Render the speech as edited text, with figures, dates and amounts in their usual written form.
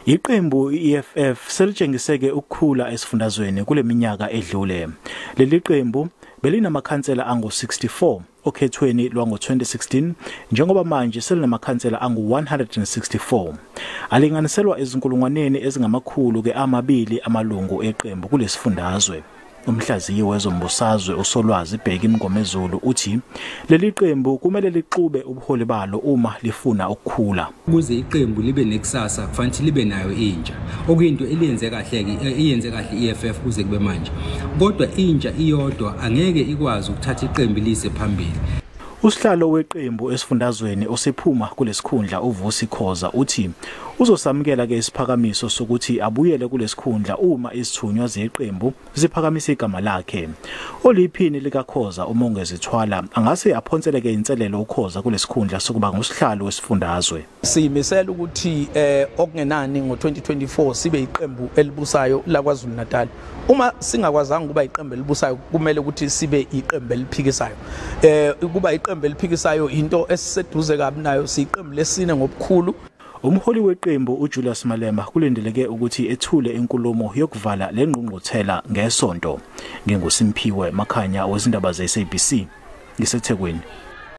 Iqembu EFF selitshengiseke ukukhula esifundazweni kule minyaka edlule. Leliqembu belinamakhansela angu-64 okhethweni lwango-2016 njengoba manje selinamakhansela angu-164. Alinganiselwa ezinkulungwaneni ezingamakhulu ke-2 amalungu eqembu kulesifundazwe. Umhlaziyi wezombusazwe uSolwazi be-EFF uthi leli qembu kumele lixube ubuholi balo uma lifuna ukukhula. Ukuze iqembu libe nekusasa kufanele libe nayo intsha. Okuyinto eliyenze kahle EFF kuze kube manje. Kodwa intsha iyodwa angeke ikwazi ukuthatha iqembu lise phambili. Usihlalo weqembu esifundazweni osephuma kulesikhundla uVusi Khoza uthi uzosamukela ke isiphakamiso sokuthi abuyele kulesikhundla uma izithunywa zeqembu ziphakamisa igama lakhe. Oliphini lika Khoza umongezithwala angase aphonseleke inselelo uKhoza kulesikhundla sokuba ngusihlalo wesifundazwe. Siyimisela ukuthi okungenani ngo2024 sibe iqembu elibusayo la KwaZulu Natal. Uma singakwazanga kuba iqembu elibusayo kumele ukuthi sibe iqembu eliphikisayo. Kuba iqembu eliphikisayo into esiseduze kabi nayo siqembu lesine ngobukhulu. Umholi weqembu uJulius Malema kulindeleke ukuthi ethule inkulumo yokuvala lengqungquthela ngesonto. NginguSimphiwe Makhanya wezindaba ze SABC ngiseThekwini.